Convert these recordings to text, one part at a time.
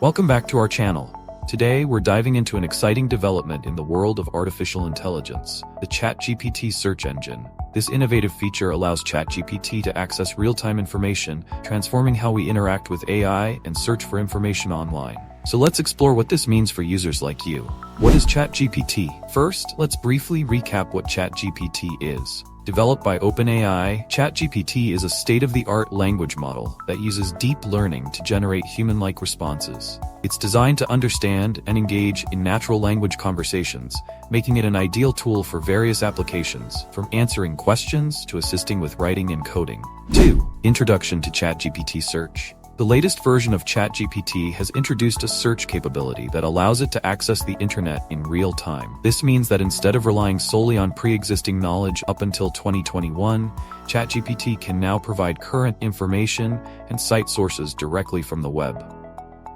Welcome back to our channel. Today, we're diving into an exciting development in the world of artificial intelligence, the ChatGPT search engine. This innovative feature allows ChatGPT to access real-time information, transforming how we interact with AI and search for information online. So let's explore what this means for users like you. What is ChatGPT? First, let's briefly recap what ChatGPT is. Developed by OpenAI, ChatGPT is a state-of-the-art language model that uses deep learning to generate human-like responses. It's designed to understand and engage in natural language conversations, making it an ideal tool for various applications, from answering questions to assisting with writing and coding. 2. Introduction to ChatGPT Search. The latest version of ChatGPT has introduced a search capability that allows it to access the internet in real time. This means that instead of relying solely on pre-existing knowledge up until 2021, ChatGPT can now provide current information and cite sources directly from the web.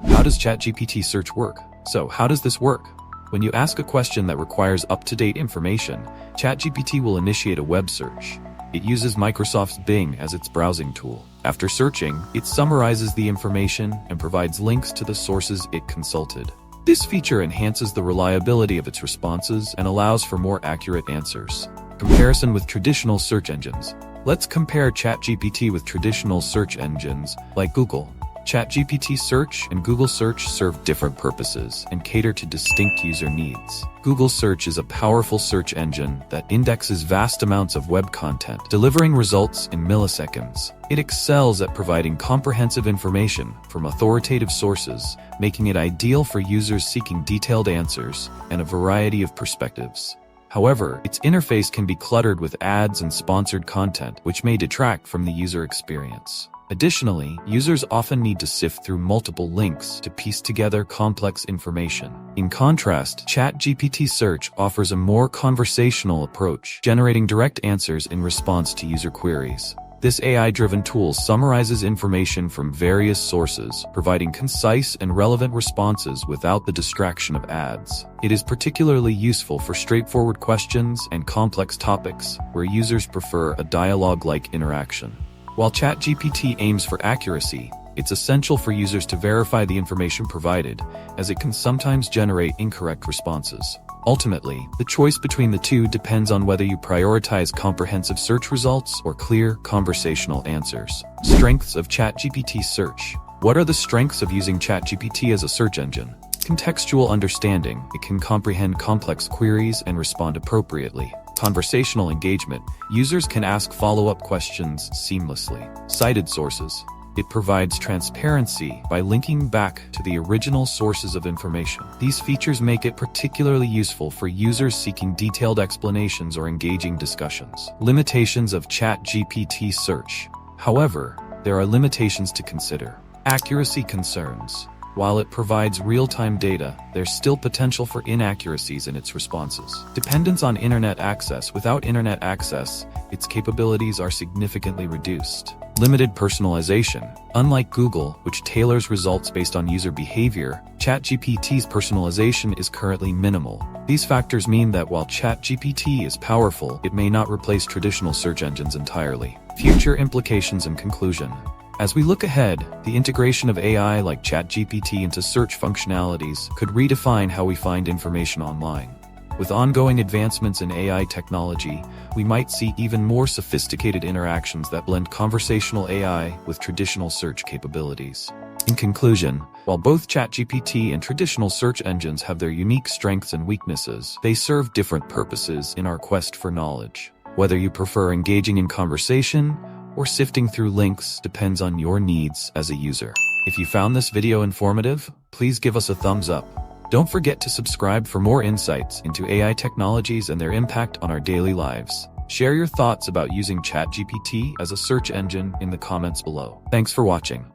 How does ChatGPT search work? So, how does this work? When you ask a question that requires up-to-date information, ChatGPT will initiate a web search. It uses Microsoft's Bing as its browsing tool. After searching, it summarizes the information and provides links to the sources it consulted. This feature enhances the reliability of its responses and allows for more accurate answers. Comparison with traditional search engines. Let's compare ChatGPT with traditional search engines like Google. ChatGPT Search and Google Search serve different purposes and cater to distinct user needs. Google Search is a powerful search engine that indexes vast amounts of web content, delivering results in milliseconds. It excels at providing comprehensive information from authoritative sources, making it ideal for users seeking detailed answers and a variety of perspectives. However, its interface can be cluttered with ads and sponsored content, which may detract from the user experience. Additionally, users often need to sift through multiple links to piece together complex information. In contrast, ChatGPT Search offers a more conversational approach, generating direct answers in response to user queries. This AI-driven tool summarizes information from various sources, providing concise and relevant responses without the distraction of ads. It is particularly useful for straightforward questions and complex topics, where users prefer a dialogue-like interaction. While ChatGPT aims for accuracy, it's essential for users to verify the information provided, as it can sometimes generate incorrect responses. Ultimately, the choice between the two depends on whether you prioritize comprehensive search results or clear, conversational answers. Strengths of ChatGPT Search. What are the strengths of using ChatGPT as a search engine? Contextual understanding. It can comprehend complex queries and respond appropriately. Conversational engagement. Users can ask follow-up questions seamlessly. Cited sources. It provides transparency by linking back to the original sources of information. These features make it particularly useful for users seeking detailed explanations or engaging discussions. Limitations of ChatGPT Search. However, there are limitations to consider. Accuracy concerns. While it provides real-time data, there's still potential for inaccuracies in its responses. Dependence on internet access. Without internet access, its capabilities are significantly reduced. Limited personalization. Unlike Google, which tailors results based on user behavior, ChatGPT's personalization is currently minimal. These factors mean that while ChatGPT is powerful, it may not replace traditional search engines entirely. Future implications and conclusion. As we look ahead, the integration of AI like ChatGPT into search functionalities could redefine how we find information online. With ongoing advancements in AI technology, we might see even more sophisticated interactions that blend conversational AI with traditional search capabilities. In conclusion, while both ChatGPT and traditional search engines have their unique strengths and weaknesses, they serve different purposes in our quest for knowledge. Whether you prefer engaging in conversation or sifting through links depends on your needs as a user. If you found this video informative, please give us a thumbs up. Don't forget to subscribe for more insights into AI technologies and their impact on our daily lives. Share your thoughts about using ChatGPT as a search engine in the comments below. Thanks for watching.